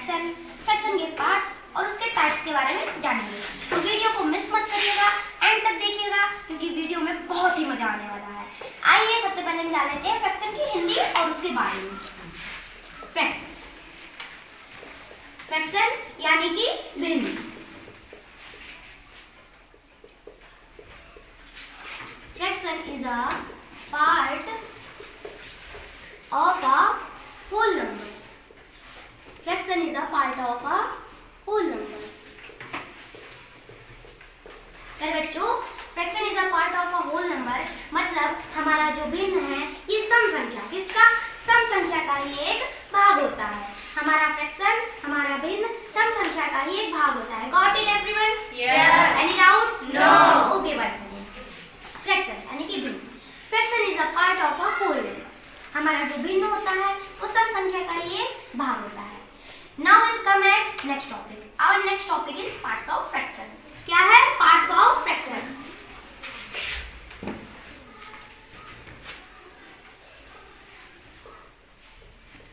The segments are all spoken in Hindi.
फ्रैक्शन, फ्रैक्शन के पार्ट्स और उसके टाइप्स के बारे में जानेंगे। तो वीडियो को मिस मत करिएगा, एंड तक देखिएगा क्योंकि वीडियो में बहुत ही मजा आने वाला है। आइए सबसे पहले जान लेते हैं फ्रैक्शन की हिंदी और उसके बारे में। फ्रैक्शन, फ्रैक्शन यानी कि भिन्न। Fraction is a part of a whole number. Fraction is a part of a whole number. मेरे बच्चों, fraction is a part of a whole number मतलब हमारा जो भिन्न है ये सम संख्या, किसका? सम संख्या का ही एक भाग होता है। हमारा फ्रैक्शन, हमारा भिन्न सम संख्या का ही एक भाग होता है। Got it everyone? Yes. Any doubts? No. Okay बच्चे, फ्रैक्शन यानी कि भिन्न। Fraction is a part of a whole number. हमारा जो भिन्न होता है वो सम संख्या का ही एक भाग होता है। Now will come at next topic. Our next topic is parts of fraction. क्या है? Parts of fraction.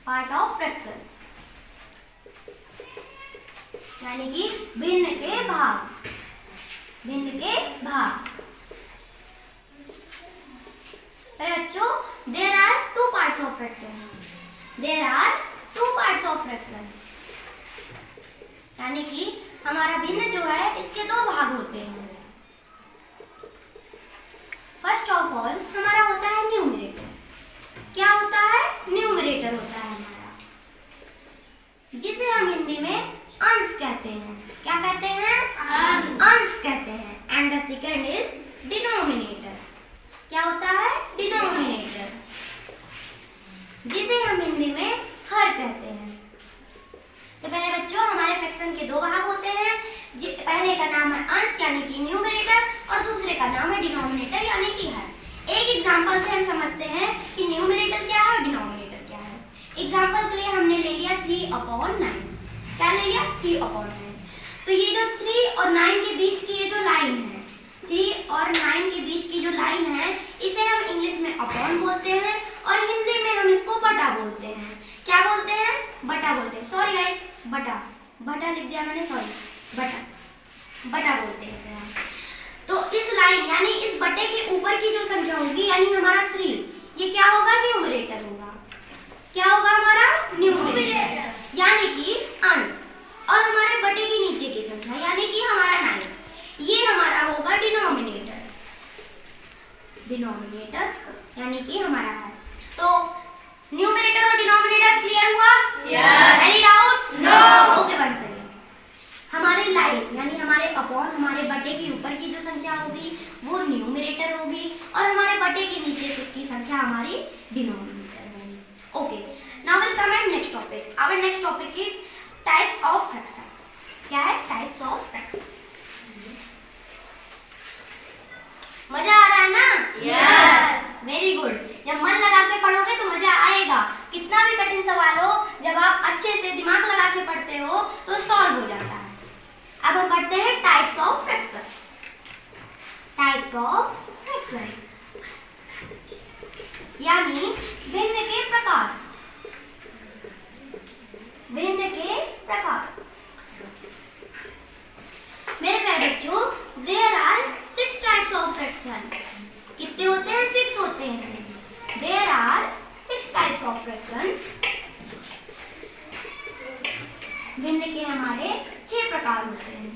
Part of fraction यानी कि भिन्न के भाग, भिन्न के भाग। बच्चों, there are two parts of fraction. There are two parts of fraction. यानी कि हमारा भिन्न जो है इसके दो भाग होते हैं। फर्स्ट ऑफ ऑल हमारा होता है न्यूमरेटर। क्या होता है? न्यूमरेटर होता है हमारा, जिसे हम हिंदी में अंश कहते हैं। क्या कहते हैं? अंश कहते हैं। And the second is denominator. क्या होता है? डिनोमिनेटर, जिसे हम हिंदी में हर कहते हैं। तो पहले बच्चों, हमारे फ्रैक्शन के दो भाग होते हैं। पहले का नाम है अंश यानी कि न्यूमरेटर और दूसरे का नाम है डिनोमिनेटर यानी कि हर। एक एग्जांपल से हम समझते हैं कि न्यूमरेटर क्या है और डिनोमिनेटर क्या है। एग्जांपल के लिए हमने ले लिया 3/9। क्या ले लिया? 3/9। तो ये जो 3 और 9 के बीच की ये जो लाइन है, 3 और 9 के बीच की जो लाइन है, इसे हम इंग्लिश में अपॉन बोलते हैं और हिंदी में हम इसको बटा बोलते हैं। क्या बोलते हैं? बटा बोलते हैं। सॉरी गाइस, बटा, बटा लिख दिया मैंने, सॉरी, बटा, बटा बोलते हैं इसे हम। तो इस लाइन यानी इस बटे के ऊपर की जो संख्या होगी यानी हमारा 3, ये क्या होगा? न्यूमरेटर होगा। क्या होगा हमारा? न्यूमरेटर यानी कि अंश। और हमारे बटे के नीचे की संख्या यानी कि हमारा 9, ये हमारा होगा डिनोमिनेटर। डिनोमिनेटर यानी कि हमारा है। तो न्यूमरेटर और डिनोमिनेटर क्लियर हुआ? Yes. Any doubts? No. Okay बन सके। हमारे लाइन यानी हमारे अपॉन, हमारे बटे के ऊपर की जो संख्या होगी वो न्यूमरेटर होगी और हमारे बटे के नीचे की संख्या हमारी डिनोमिनेटर होगी। Okay, now will come at next topic. Our next topic is types of fraction. क्या है? Types of fraction. मजा आ रहा है ना? यस। Very good. जब मन लगा के पढ़ोगे तो मजा आएगा। कितना भी कठिन सवाल हो, जब आप अच्छे से दिमाग लगा के पढ़ते हो तो सॉल्व हो जाता है। अब हम पढ़ते हैं types of fraction. Types of fraction यानी भिन्न के प्रकार, भिन्न के प्रकार। मेरे प्यारे बच्चों, there are 6 types of fraction. कितने होते हैं? 6 होते हैं। There are 6 types of fraction. भिन्न के हमारे 6 प्रकार होते हैं।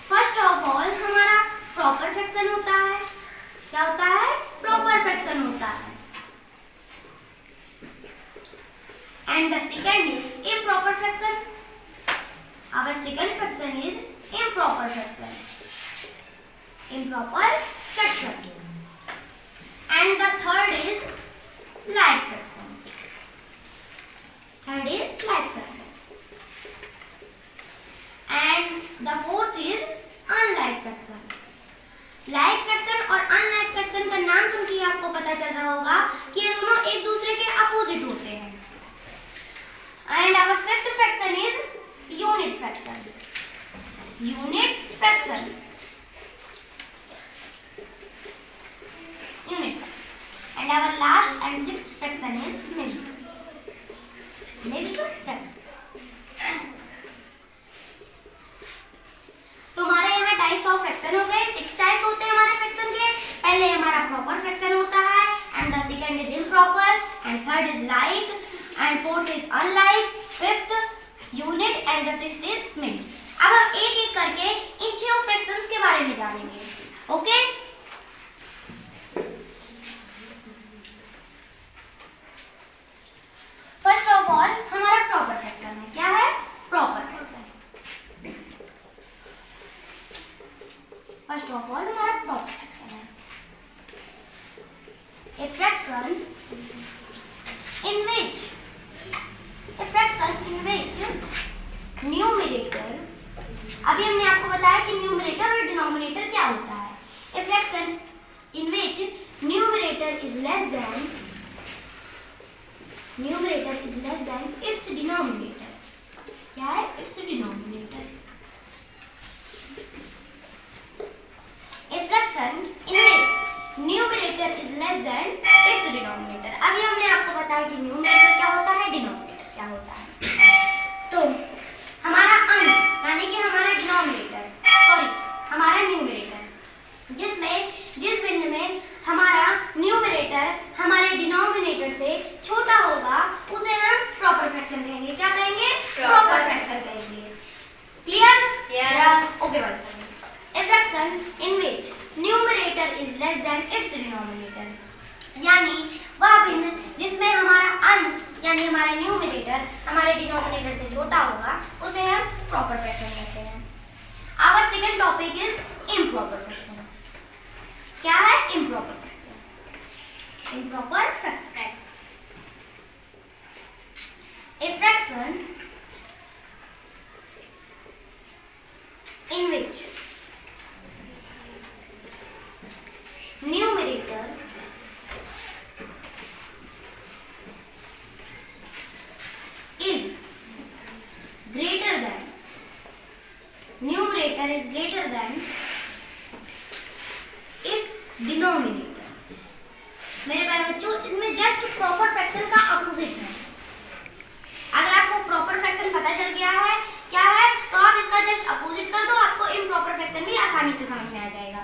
फर्स्ट ऑफ ऑल हमारा प्रॉपर फ्रैक्शन होता है। क्या होता है? प्रॉपर फ्रैक्शन होता है। And the second is improper fraction. Our second fraction is improper fraction. Improper fraction. And the third is like fraction. Third is like fraction. And the fourth is unlike fraction. Like fraction और unlike fraction का नाम सुन के आपको पता चल रहा होगा कि ये दोनों एक दूसरे के अपोजिट होते हैं। And our fifth fraction is unit fraction. Unit fraction. Unit fraction. And our last and sixth fraction is mixed fraction. Mixed fraction. Types of fraction हो गए, 6 टाइप्स होते हैं हमारे फ्रैक्शन के। पहले हमारा प्रॉपर फ्रैक्शन होता है, and the second is improper, and third is like, and fourth is unlike, fifth unit, and the sixth is mid. अब हम एक एक करके इन 6 फ्रैक्शंस के बारे में जानेंगे। ओके, फर्स्ट ऑफ ऑल हमारा प्रॉपर फ्रैक्शन है। क्या है? Proper fraction. First of all हमारा प्रॉपर फ्रैक्शन है a fraction in which numerator, अभी हमने आपको बताया कि न्यूमरेटर और डिनोमिनेटर क्या होता है। a fraction in which numerator is less than its denominator। क्या है? its denominator। a fraction in which numerator is less than its denominator। अभी हमने आपको बताया कि न्यूमरेटर क्या होता है, डिनोमिनेटर क्या होता है। तो हमारा अंश यानी कि हमारा न्यूमरेटर, जिस बिंदु में हमारा न्यूमरेटर हमारे डिनोमिनेटर से छोटा होगा उसे हम प्रॉपर फ्रैक्शन कहेंगे। क्या कहेंगे? प्रॉपर फ्रैक्शन कहेंगे। क्लियर? Yes. ओके भाई। A fraction in which numerator is less than its denominator, यानी वह भिन्न जिसमें हमारा अंश यानी हमारा न्यूमरेटर हमारे डिनोमिनेटर से छोटा होगा उसे हम प्रॉपर फ्रैक्शन कहते हैं। Our second topic is improper fraction। क्या है? improper fraction। improper fraction, a fraction in which numerator is greater than its denominator। मेरे प्यारे बच्चों, इसमें जस्ट प्रॉपर फ्रैक्शन का अपोजिट है। अगर आपको प्रॉपर फ्रैक्शन पता चल गया है क्या है, तो आप इसका जस्ट अपोजिट कर दो, आपको इम्प्रॉपर फ्रैक्शन भी आसानी से समझ में आ जाएगा।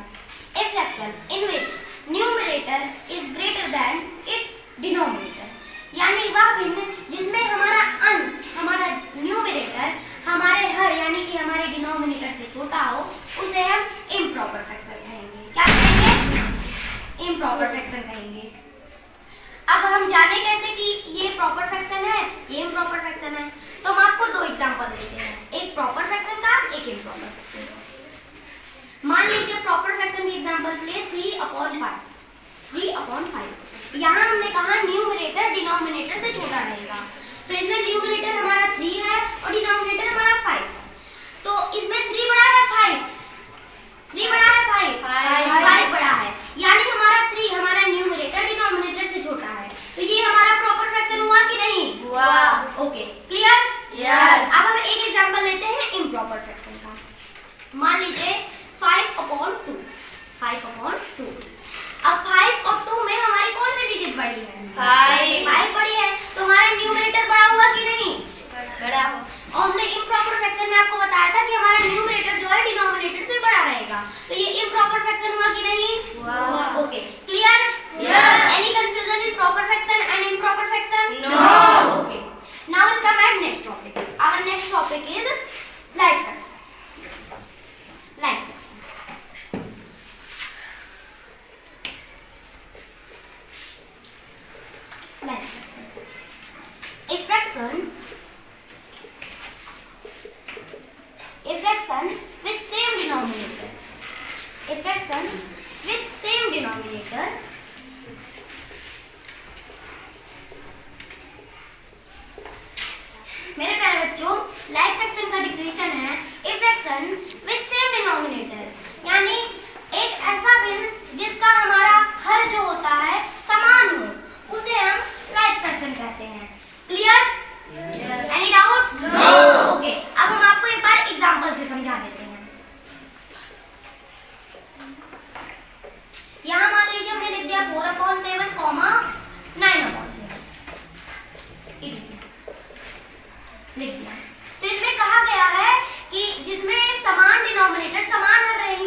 A fraction in which numerator is greater than its denominator, यानी वह भिन्न जिसमें हमारा अंश हमारा न्यूमरेटर हमारे हर यानी कि हमारे डिनोमिनेटर से छोटा हो उसे हम इम्प्रॉपर फ्रैक्शन कहेंगे। क्या कहेंगे? इम्प्रॉपर फ्रैक्शन कहेंगे। अब हम जाने कैसे कि ये प्रॉपर फ्रैक्शन है, ये इम्प्रॉपर फ्रैक्शन है, तो हम आपको 2 एग्जांपल देते हैं, एक प्रॉपर फ्रैक्शन का, एक इम्प्रॉपर फ्रैक्शन का। मान लीजिए प्रॉपर फ्रैक्शन की एग्जांपल ले 3/5। 3/5 यहाँ हमने कहा न्यूमरेटर डिनोमिनेटर से छोटा रहेगा, तो इसमें न्यूमरेटर हमारा 3 है और डिनोमिनेटर हमारा 5 है, तो इसमें 3 बड़ा है 5, 3 बड़ा है 5 बड़ा है, यानी हमारा 3 हमारा न्यूमरेटर डिनोमिनेटर से छोटा है, तो ये हमारा प्रॉपर फ्रैक्शन हुआ कि नहीं हुआ? Okay, clear? Yes. अब हम एक एग्जांपल लेते हैं इम्प्रॉपर फ्रैक्शन का। मान लीजिए 5/2। 5/2। अब 5 और 2 में हमारी कौन सी डिजिट बड़ी है? 5 बड़ी है, तो हमारा न्यूमरेटर बड़ा हुआ कि नहीं? बड़ा हो। और हमने इम्प्रॉपर फ्रैक्शन में आपको बताया था कि हमारा न्यूमरेटर जो है डिनोमिनेटर से बड़ा रहेगा, तो ये इम्प्रॉपर फ्रैक्शन हुआ कि नहीं? हुआ। Okay, clear? Yes. Any confusion in proper fraction and improper fraction? No. Okay, now will come at next topic. Our next topic is like fraction. Like fraction, like a fraction with same denominator, a fraction with same denominator मेरे प्यारे बच्चों, लाइक फ्रैक्शन का डिफिनेशन है a fraction with same denominator, यानी एक ऐसा भिन्न जिसका हमारा हर जो होता है समान हो उसे हम लाइक फ्रैक्शन कहते हैं। Clear? Any doubts? No. Okay, अब हम आपको एक बार एग्जांपल से समझा देते हैं। यहाँ मान लीजिए हमने लिख दिया 4/7, 9/7 लिख दिया, तो इसमें कहा गया है कि जिसमें समान डिनोमिनेटर समान हर रहेंगे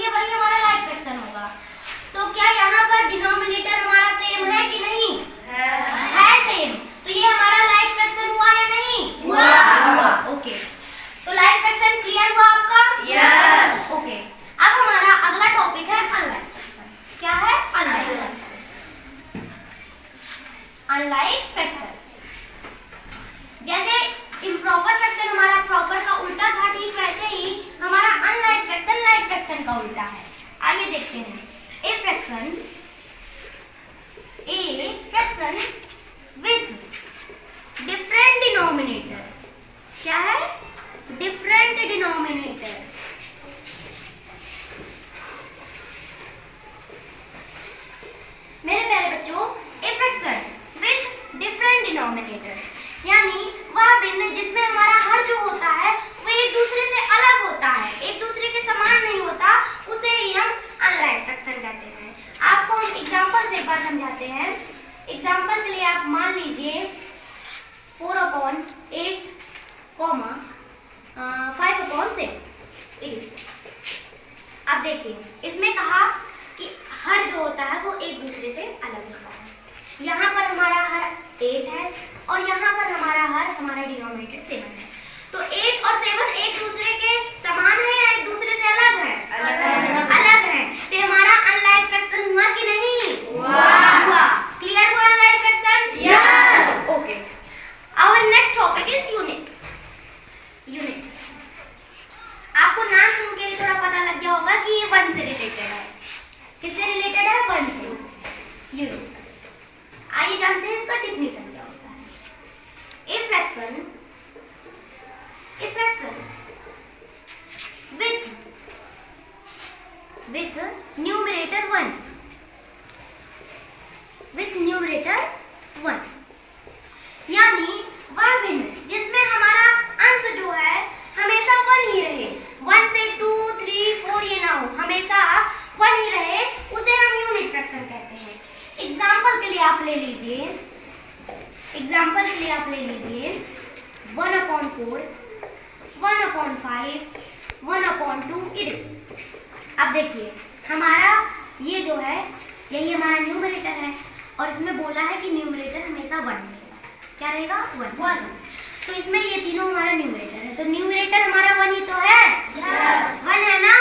अनलाइक फ्रैक्शन। जैसे इम्प्रॉपर फ्रैक्शन हमारा प्रॉपर का उल्टा था, ठीक वैसे ही हमारा अनलाइक फ्रैक्शन लाइक फ्रैक्शन का उल्टा है। आइए देखते हैं। A fraction with different denominator. क्या है? Different denominator. मेरे प्यारे बच्चों, a fraction with different denominator यानी वह भिन्न जिसमें हमारा हर जो होता है वो एक दूसरे से अलग होता है, एक दूसरे के समान नहीं होता, उसे ही हम अनलाइक फ्रैक्शन कहते हैं। आपको हम एग्जांपल से एक बार समझाते हैं। एग्जांपल के लिए आप मान लीजिए 4/8, 5/6। अब देखिए इसमें कहा कि हर जो होता है वो एक दूसरे से अलग होता है। यहाँ पर हमारा हर 8 है और यहाँ पर हमारा हर हमारा डिनोमिनेटर 7 है। तो 8 और 7 एक दूसरे के समान है या एक दूसरे से अलग है? अलग है। तो हमारा अनलाइक फ्रैक्शन हुआ कि नहीं? हुआ। क्लियर हुआ unlike fraction? Yes. Okay. Our next topic is unit. आपको नाम सुन के ही थोड़ा पता लग गया होगा कि ये 1 से रिलेटेड है। किससे रिलेटेड है? 1 से। यूनिट। आइए जानते हैं इसका डिफिनीशन क्या होता है। ए फ्रैक्शन with numerator 1 यानी वह भिन्न जिसमें हमारा अंश जो है हमेशा 1 ही रहे, 1 से 2, 3, 4 ये ना हो, हमेशा 1 ही रहे, उसे हम यूनिट फ्रैक्शन कहते हैं। एग्जाम्पल के लिए आप ले लीजिए 1/4, 1/5, 1/2 etc। अब देखिए हमारा ये जो है यही हमारा न्यूमरेटर है और इसमें बोला है कि न्यूमरेटर हमेशा 1 रहेगा। क्या रहेगा? 1। तो इसमें ये तीनों हमारा न्यूमरेटर है, तो न्यूमरेटर हमारा 1 ही तो है। 1 है ना?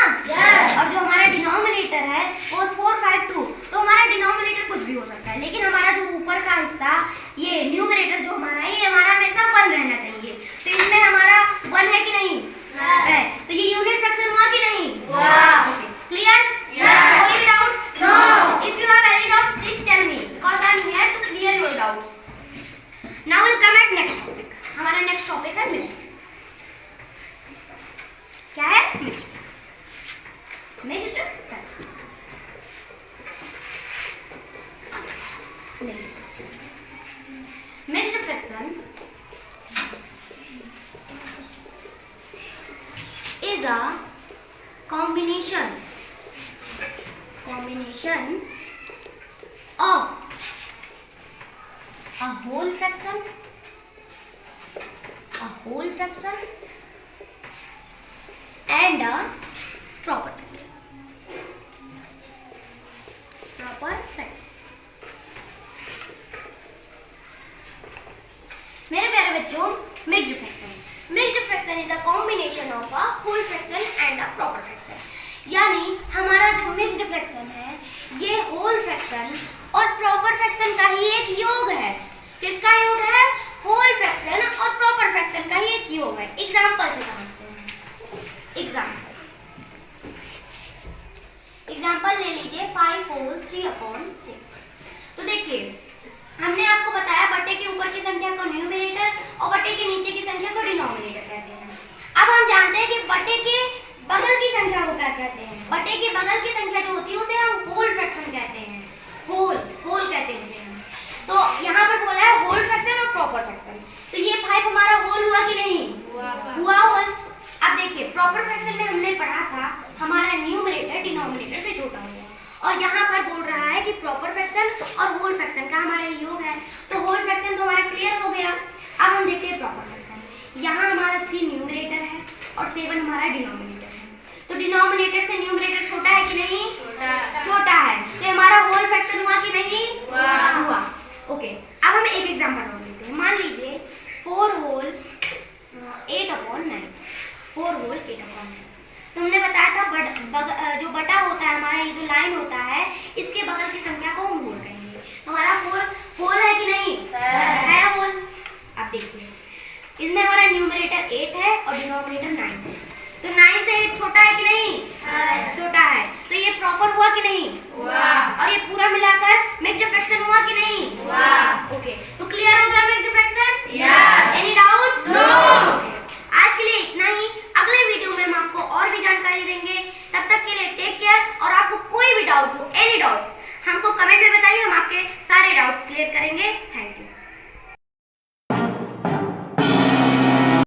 और जो हमारा डिनोमिनेटर है वो 4, 5, 2, तो हमारा डिनोमिनेटर कुछ भी हो सकता है, लेकिन हमारा जो ऊपर का हिस्सा ये न्यूमरेटर जो हमारा है ये हमारा हमेशा 1 रहना चाहिए। तो इसमें हमारा 1 है कि नहीं? है। तो ये यूनिट फ्रैक्शन हुआ कि नहीं? ओके। क्लियर? कोई भी doubt? No. If you have any doubts please tell me because I am here to clear your doubts. Now will come at next topic. हमारा नेक्स्ट टॉपिक है मिक्स्ड फ्रैक्शन। क्या है? Mixed fraction. Mixed fraction is a combination of a whole fraction and a proper fraction। मेरे प्यारे बच्चों, mixed fraction is a combination of a whole fraction and a proper fraction. यानी हमारा जो मिक्स्ड फ्रैक्शन है ये होल फ्रैक्शन और प्रॉपर फ्रैक्शन का ही एक योग है। किसका योग है? होल फ्रैक्शन और प्रॉपर फ्रैक्शन का ही एक योग है। एग्जांपल से समझते हैं। एग्जांपल ले लीजिए 5 होल 3/6। तो देखिए हमने आपको बताया बट्टे के ऊपर की संख्या को न्यूमरेटर और बट्टे के नीचे की संख्या को डिनोमिनेटर कहते हैं। अब हम जानते हैं कि बट्टे के बगल की संख्या को क्या कहते हैं। बट्टे के बगल की संख्या जो होती है उसे हम होल फ्रैक्शन कहते हैं। होल कहते हैं उसे हम। तो यहाँ पर बोला है होल फ्रैक्शन और प्रॉपर फ्रैक्शन। तो ये 5 हमारा होल हुआ कि नहीं? हुआ होल। अब देखिए प्रॉपर फ्रैक्शन में हमने पढ़ा था हमारा न्यूमरेटर डिनोमिनेटर से छोटा होगा और यहाँ पर बोल रहा है कि प्रॉपर फ्रैक्शन और होल फ्रैक्शन का हमारा योग है। तो होल फ्रैक्शन तो हमारा क्लियर हो गया। अब हम देखते हैं प्रॉपर फ्रैक्शन। यहाँ हमारा 3 न्यूमरेटर है और 7 हमारा डिनोमिनेटर है। तो डिनोमिनेटर से न्यूमरेटर छोटा है कि नहीं? छोटा है। तो हमारा होल फ्रैक्शन हुआ कि नहीं? हुआ। ओके। अब हम एक एग्जांपल और लेते हैं। मान लीजिए 4 होल 8/9। 4 होल 8/9। तो हमने बताया था जो बटा होता है हमारा, ये जो लाइन होता है इसके बगल की संख्या को हम होल कहेंगे। हमारा 4 होल है कि नहीं? है होल। अब देखिए इसमें हमारा न्यूमरेटर 8 है और डिनोमिनेटर 9 है, तो 9 से 8 छोटा है कि नहीं? छोटा है, तो ये प्रॉपर हुआ कि नहीं? और ये पूरा मिलाकर मेक फ्रैक्शन हुआ कि नहीं? ओके, तो क्लियर हो गया मेक फ्रैक्शन? Any doubts? आज के लिए इतना ही। अगले वीडियो में हम आपको और भी जानकारी देंगे। तब तक के लिए टेक केयर, और आपको कोई भी डाउट हो, एनी डाउट्स, हमको कमेंट में बताइए, हम आपके सारे डाउट्स क्लियर करेंगे।